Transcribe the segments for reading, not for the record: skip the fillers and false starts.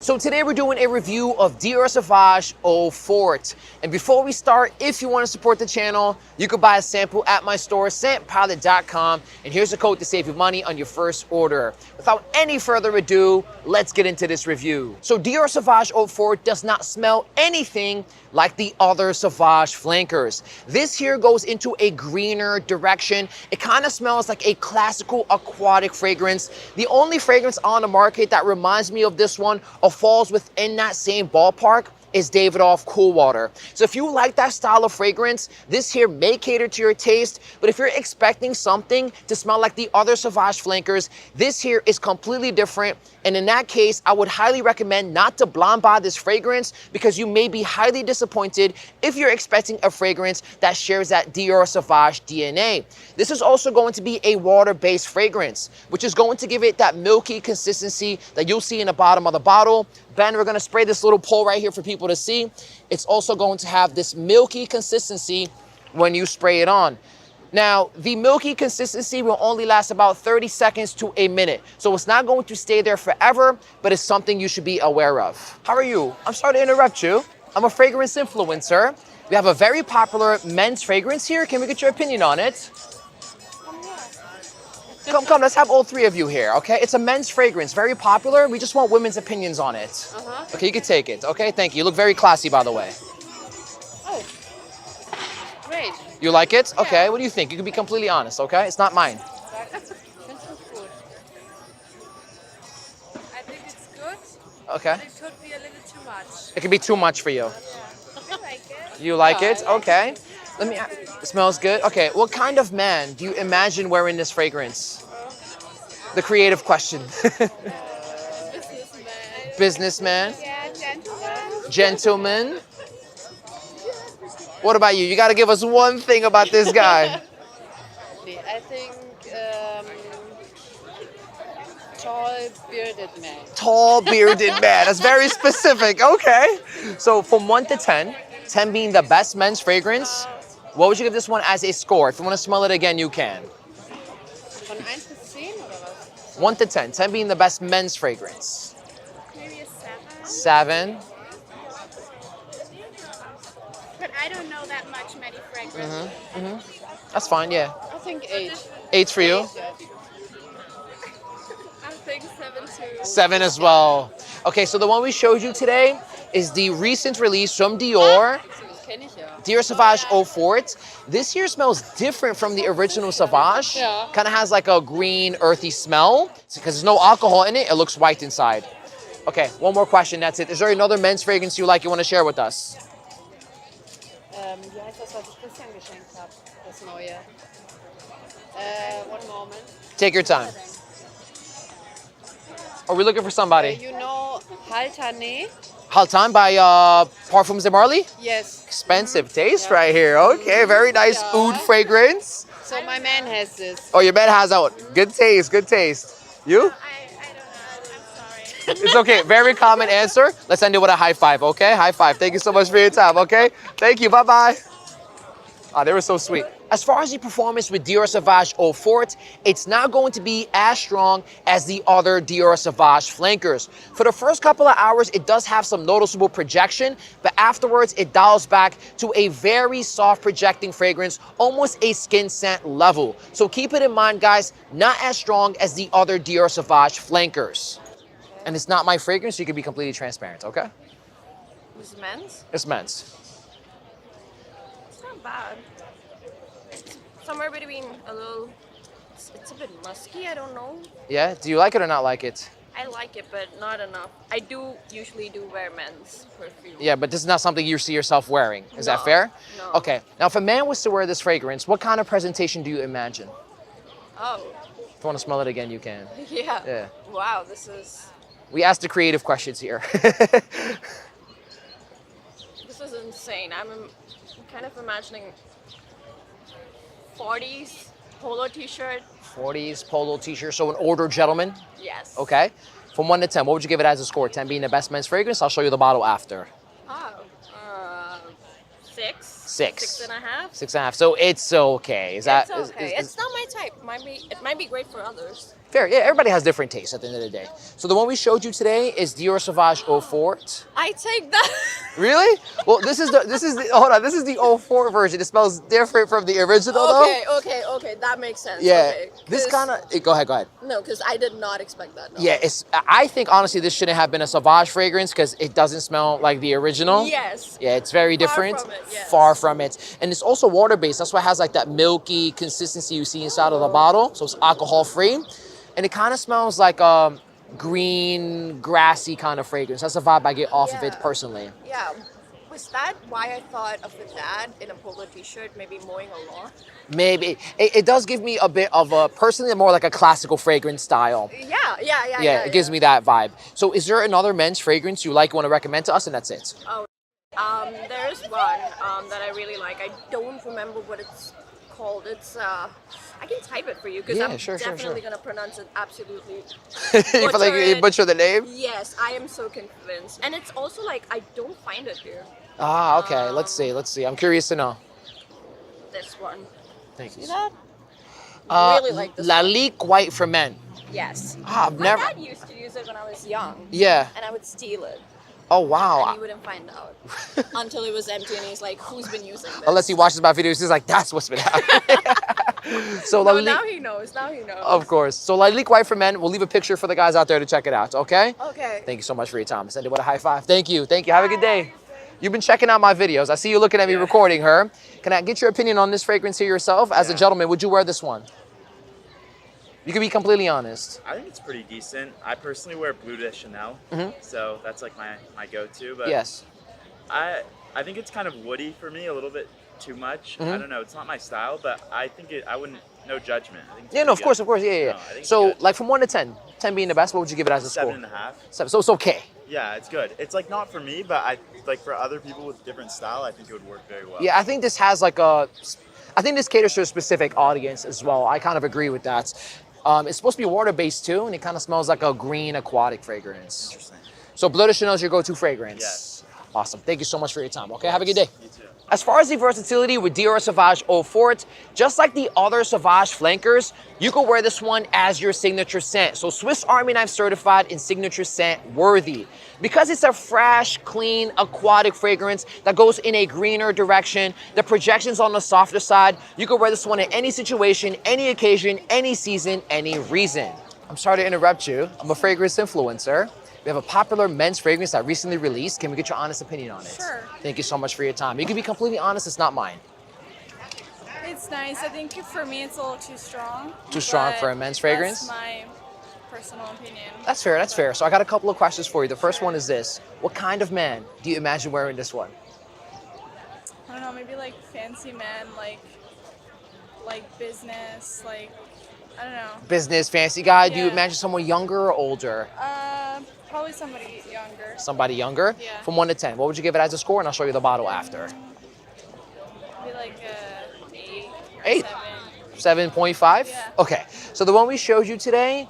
So today we're doing a review of Dior Sauvage Eau Forte. And before we start, if you want to support the channel, you can buy a sample at my store, scentpilot.com. And here's a code to save you money on your first order. Without any further ado, let's get into this review. So Dior Sauvage Eau Forte does not smell anything like the other Sauvage flankers. This here goes into a greener direction. It kind of smells like a classical aquatic fragrance. The only fragrance on the market that reminds me of this one or falls within that same ballpark is Davidoff Cool Water. So if you like that style of fragrance, this here may cater to your taste, but if you're expecting something to smell like the other Sauvage flankers, this here is completely different. And in that case, I would highly recommend not to blind buy this fragrance because you may be highly disappointed if you're expecting a fragrance that shares that Dior Sauvage DNA. This is also going to be a water-based fragrance, which is going to give it that milky consistency that you'll see in the bottom of the bottle. Ben, we're gonna spray this little pole right here for people to see. It's also going to have this milky consistency when you spray it on. Now, the milky consistency will only last about 30 seconds to a minute. So it's not going to stay there forever, but it's something you should be aware of. How are you? I'm sorry to interrupt you. I'm a fragrance influencer. We have a very popular men's fragrance here. Can we get your opinion on it? Come, let's have all three of you here, okay? It's a men's fragrance, very popular. We just want women's opinions on it. Okay, you can take it, okay? Thank you. You look very classy, by the way. Oh, great. You like it? Okay, what do you think? You can be completely honest, okay? It's not mine. That's good. I think it's good, Okay. but it could be a little too much. It can be too much for you. I like it. You like it? I like Okay. Let me, it smells good. Okay, what kind of man do you imagine wearing this fragrance? The creative question. Businessman. Businessman? Yeah, gentleman. Gentleman? What about you? You gotta give us one thing about this guy. I think tall bearded man. Tall, bearded man. That's very specific. Okay. So from 1 to 10, 10 being the best men's fragrance, what would you give this one as a score? If you want to smell it again, you can. Von 1 bis 10 oder was? 1 to 10, 10 being the best men's fragrance. Maybe a 7. 7. But I don't know that much many fragrance. That's fine, yeah. I think 8. 8 for you. I think 7 too. 7 as well. Okay, so the one we showed you today is the recent release from Dior. Kenn ich ja. Dior Sauvage Eau Forte. This here smells different from the original Sauvage. Yeah. Kind of has like a green, earthy smell. Because there's no alcohol in it, it looks white inside. Okay, one more question, that's it. Is there another men's fragrance you like you want to share with us? Wie heißt das, was ich Christian geschenkt habe? Das neue. One moment. Take your time. Are we looking for somebody? You know Haltane? Haltan by Parfums de Marly? Yes. Expensive taste right here. Okay, very nice oud fragrance. So my man has this. Oh, your man has out. Good taste, good taste. You? I don't know. I'm sorry. It's okay. Very common answer. Let's end it with a high five, okay? High five. Thank you so much for your time, okay? Thank you. Bye-bye. Oh, they were so sweet. As far as the performance with Dior Sauvage Eau Forte, it's not going to be as strong as the other Dior Sauvage flankers. For the first couple of hours, it does have some noticeable projection, but afterwards, it dials back to a very soft projecting fragrance, almost a skin scent level. So keep it in mind, guys, not as strong as the other Dior Sauvage flankers. And it's not my fragrance, so you can be completely transparent, okay? This men's? It's men's. It's not bad. Somewhere between a little. It's a bit musky. I don't know. Yeah? Do you like it or not like it? I like it, but not enough. I usually do wear men's perfume. Yeah, but this is not something you see yourself wearing. Is that No, fair? no. Okay. Now, if a man was to wear this fragrance, what kind of presentation do you imagine? Oh, If you want to smell it again, you can. yeah. Yeah. Wow, this is We asked the creative questions here. insane. I'm kind of imagining 40s polo t-shirt. 40s polo t-shirt, so an older gentleman. Yes. Okay. From 1 to 10, what would you give it as a score? 10 being the best men's fragrance. I'll show you the bottle after. Oh, 6. 6. 6.5. 6.5. So it's okay. Is It's that? okay. It's not my type. It might be great for others. Fair, yeah, everybody has different tastes at the end of the day. So the one we showed you today is Dior Sauvage Eau Forte. I take that. Really? Well, this is the hold on, this is the Eau Forte version. It smells different from the original though. Okay, that makes sense. Yeah, Okay, this kind of, go ahead. No, because I did not expect that. No. Yeah, I think honestly this shouldn't have been a Sauvage fragrance because it doesn't smell like the original. Yes. Yeah, it's very different. From it, yes. Far from it. And it's also water-based. That's why it has like that milky consistency you see inside of the bottle. So it's alcohol-free. And it kind of smells like a green, grassy kind of fragrance. That's the vibe I get off of it personally. Yeah. Was that why I thought of the dad in a polo t-shirt, maybe mowing a lawn? Maybe. It does give me a bit of a, personally, more like a classical fragrance style. Yeah. It gives me that vibe. So is there another men's fragrance you like, want to recommend to us? And that's it. Oh, there's one that I really like. I don't remember what it's called. It's I can type it for you because I'm definitely gonna pronounce it absolutely. You feel like you butcher the name? Yes, I am so convinced. And it's also like I don't find it here. Ah, okay. Let's see. I'm curious to know. This one. Thank you. See that? Really like this one. Lalique White for Men. Yes. Ah, My dad used to use it when I was young. Yeah. And I would steal it. Oh, wow. And he wouldn't find out until it was empty, and he's like, "Who's been using this?" Unless he watches my videos, he's like, "That's what's been happening." So no, now he knows. Of course. So Lalique White for Men. We'll leave a picture for the guys out there to check it out. Okay. Okay. Thank you so much for your time. Send it with a high five. Thank you. Have a good day. You've been checking out my videos. I see you looking at me recording her. Can I get your opinion on this fragrance here yourself? As a gentleman, would you wear this one? You can be completely honest. I think it's pretty decent. I personally wear Bleu de Chanel, so that's like my go-to. But yes, I think it's kind of woody for me, a little bit too much. I don't know. It's not my style, but I think I wouldn't. No judgment. I think it's of course, No, so, like from 1 to 10, 10 being the best, what would you give it as a score? 7.5. 7. So it's okay. Yeah, it's good. It's like not for me, but I like for other people with different style, I think it would work very well. Yeah, I think this has like I think this caters to a specific audience as well. I kind of agree with that. It's supposed to be water-based too, and it kind of smells like a green aquatic fragrance. Interesting. So Bleu de Chanel is your go-to fragrance? Yes. Awesome. Thank you so much for your time. Okay, have a good day. You too. As far as the versatility with Dior Sauvage Eau Forte, just like the other Sauvage flankers, you can wear this one as your signature scent. So Swiss Army Knife certified and signature scent worthy. Because it's a fresh, clean, aquatic fragrance that goes in a greener direction, the projection's on the softer side, you can wear this one in any situation, any occasion, any season, any reason. I'm sorry to interrupt you. I'm a fragrance influencer. We have a popular men's fragrance that recently released. Can we get your honest opinion on it? Sure. Thank you so much for your time. You can be completely honest, it's not mine. It's nice. I think for me it's a little too strong. Too strong for a men's fragrance? That's my personal opinion. That's fair. So I got a couple of questions for you. The first one is this. What kind of man do you imagine wearing this one? I don't know, maybe like fancy men, like business, like, I don't know. Business, fancy guy. Do you Yeah. imagine someone younger or older? Probably somebody younger. Somebody younger? Yeah. From 1 to 10. What would you give it as a score? And I'll show you the bottle after. Maybe like 8. Or 8. 7. 7.5? Yeah. Okay. So the one we showed you today,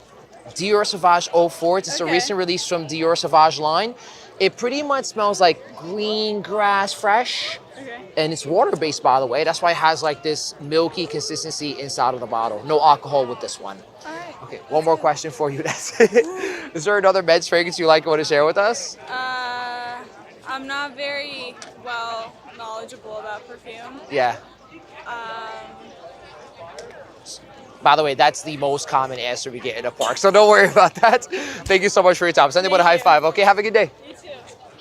Dior Sauvage Eau Forte. It's a Okay. recent release from Dior Sauvage line. It pretty much smells like green grass fresh. Okay. And it's water-based, by the way. That's why it has like this milky consistency inside of the bottle. No alcohol with this one. All right. Okay, one more question for you. That's it. Is there another men's fragrance you like and want to share with us? I'm not very well knowledgeable about perfume. Yeah. By the way, that's the most common answer we get in a park, so don't worry about that. Thank you so much for your time. Send it with a high five. Okay, have a good day. You too.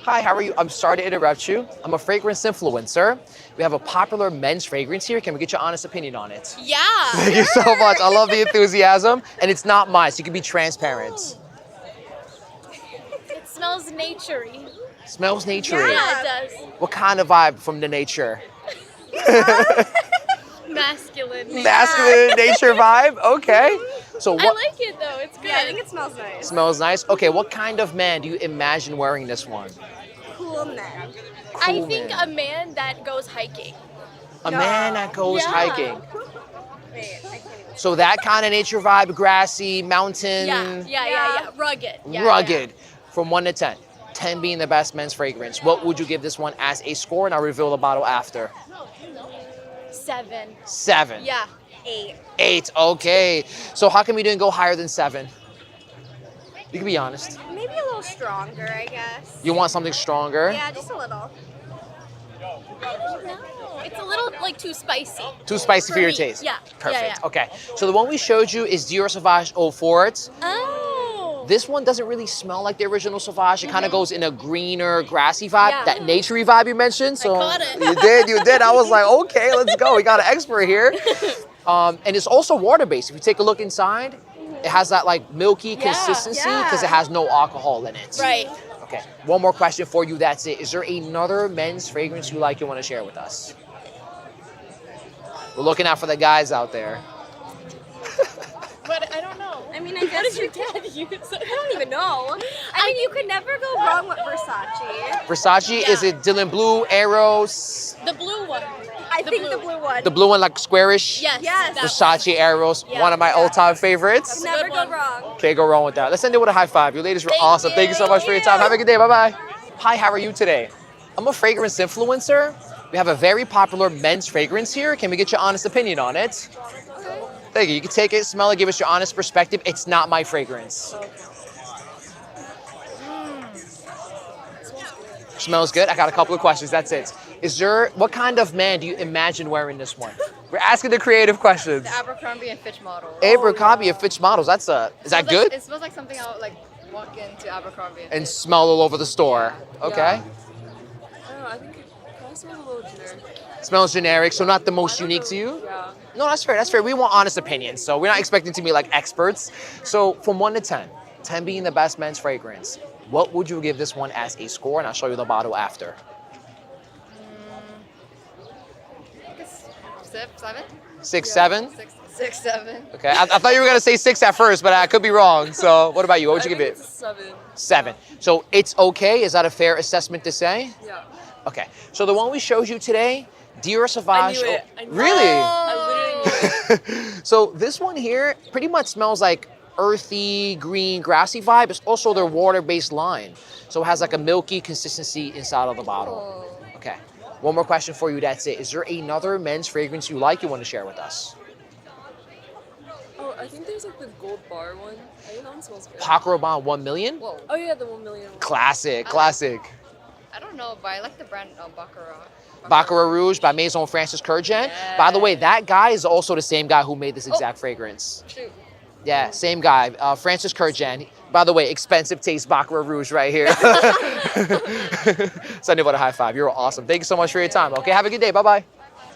Hi, how are you? I'm sorry to interrupt you. I'm a fragrance influencer. We have a popular men's fragrance here. Can we get your honest opinion on it? Yeah. Thank you so much. I love the enthusiasm, and it's not mine, so you can be transparent. It smells naturey. Smells naturey. Yeah, it does. What kind of vibe from the nature? Masculine. Masculine nature vibe? Okay. So I what like it though. It's good. Yeah, I think it smells nice. smells nice? Okay, what kind of man do you imagine wearing this one? Cool man. I Cool think man. a man that goes hiking. A man that goes Yeah. hiking. Wait, I can't even. So that kind of nature vibe, grassy, mountain, Yeah. Rugged. Yeah, rugged, from 1 to 10. 10 being the best men's fragrance. What would you give this one as a score? And I'll reveal the bottle after. Yeah. 7. 7. Yeah. 8. 8, okay. So how come you didn't go higher than 7? You can be honest. Maybe a little stronger, I guess. You want something stronger? Yeah, just a little. I don't know. It's a little like too spicy. Too spicy for your me. taste? Yeah. Perfect. Yeah, yeah. Okay. So the one we showed you is Dior Sauvage Eau Forte. Oh. This one doesn't really smell like the original Sauvage. It kind of goes in a greener, grassy vibe, Yeah. that naturey vibe you mentioned. So caught it. You did. I was like, okay, let's go. We got an expert here. And it's also water-based. If you take a look inside, it has that like milky consistency because it has no alcohol in it. Right. Okay. One more question for you. That's it. Is there another men's fragrance you like you want to share with us? We're looking out for the guys out there. But I don't know. I mean, I guess What did your dad use? I don't even know. I mean, you could never go wrong with Versace. Versace, is it Dylan Blue, Arrows? The blue one. I think the blue one. The blue one, like squarish? Yes. Yes. that Versace Arrows, Yeah. one of my all-time favorites. a Never good go one. wrong. Can't go wrong with that. Let's end it with a high five. You ladies were Thank awesome. you. Thank you so much for your time. Have a good day. Bye-bye. Hi, how are you today? I'm a fragrance influencer. We have a very popular men's fragrance here. Can we get your honest opinion on it? Thank you. You can take it, smell it, give us your honest perspective. It's not my fragrance. Smells good. I got a couple of questions. That's it. What kind of man do you imagine wearing this one? We're asking the creative questions. The Abercrombie and Fitch model. Abercrombie and Fitch models. Is that good? It smells like something I would like walk into Abercrombie and And Fitch. smell all over the store. Okay. I don't know, I think it kind of smells a little generic. Smells generic, so not the most unique to you? Yeah. No, that's fair. That's fair. We want honest opinions, so we're not expecting to be like experts. So from 1 to 10, 10 being the best men's fragrance, what would you give this one as a score? And I'll show you the bottle after. I guess 7? 6, 7? 6, 7. Okay. I thought you were gonna say 6 at first, but I could be wrong. So what about you? What would you give it? It's a 7. 7. So it's okay. Is that a fair assessment to say? Yeah. Okay. So the one we showed you today, Dior Sauvage. I knew it. I knew it. Really? I literally knew it. So this one here pretty much smells like earthy, green, grassy vibe. It's also their water-based line. So it has like a milky consistency inside of the bottle. Okay. One more question for you, that's it. Is there another men's fragrance you like you want to share with us? Oh, I think there's like the gold bar one. I think that one smells good. Paco Rabanne 1 million? Whoa. Oh yeah, the 1 million one. Classic, classic. I don't know, but I like the brand Baccarat. Baccarat Rouge by Maison Francis Kurkdjian. By the way, that guy is also the same guy who made this exact fragrance. Shoot. Yeah, same guy, Francis Kurkdjian. By the way, expensive taste Baccarat Rouge right here. Send you a high five. You're awesome. Thank you so much for your time. Okay, have a good day. Bye-bye.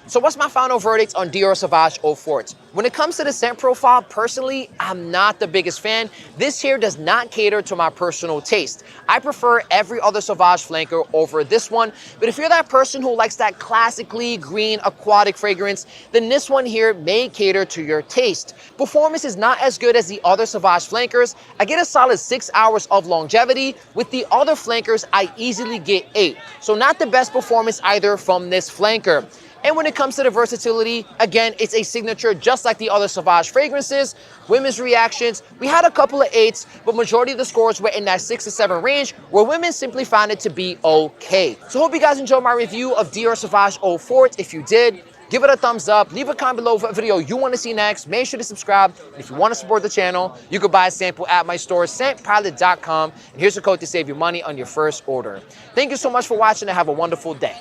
So what's my final verdict on Dior Sauvage Eau Forte? When it comes to the scent profile, personally, I'm not the biggest fan. This here does not cater to my personal taste. I prefer every other Sauvage flanker over this one, but if you're that person who likes that classically green aquatic fragrance, then this one here may cater to your taste. Performance is not as good as the other Sauvage flankers. I get a solid 6 hours of longevity. With the other flankers, I easily get 8. So not the best performance either from this flanker. And when it comes to the versatility, again, it's a signature just like the other Sauvage fragrances. Women's reactions, we had a couple of 8s, but majority of the scores were in that 6 to 7 range, where women simply found it to be okay. So hope you guys enjoyed my review of Dior Sauvage Eau Forte. If you did, give it a thumbs up, leave a comment below what video you want to see next. Make sure to subscribe. And if you want to support the channel, you can buy a sample at my store, scentpilot.com. And here's a code to save you money on your first order. Thank you so much for watching and have a wonderful day.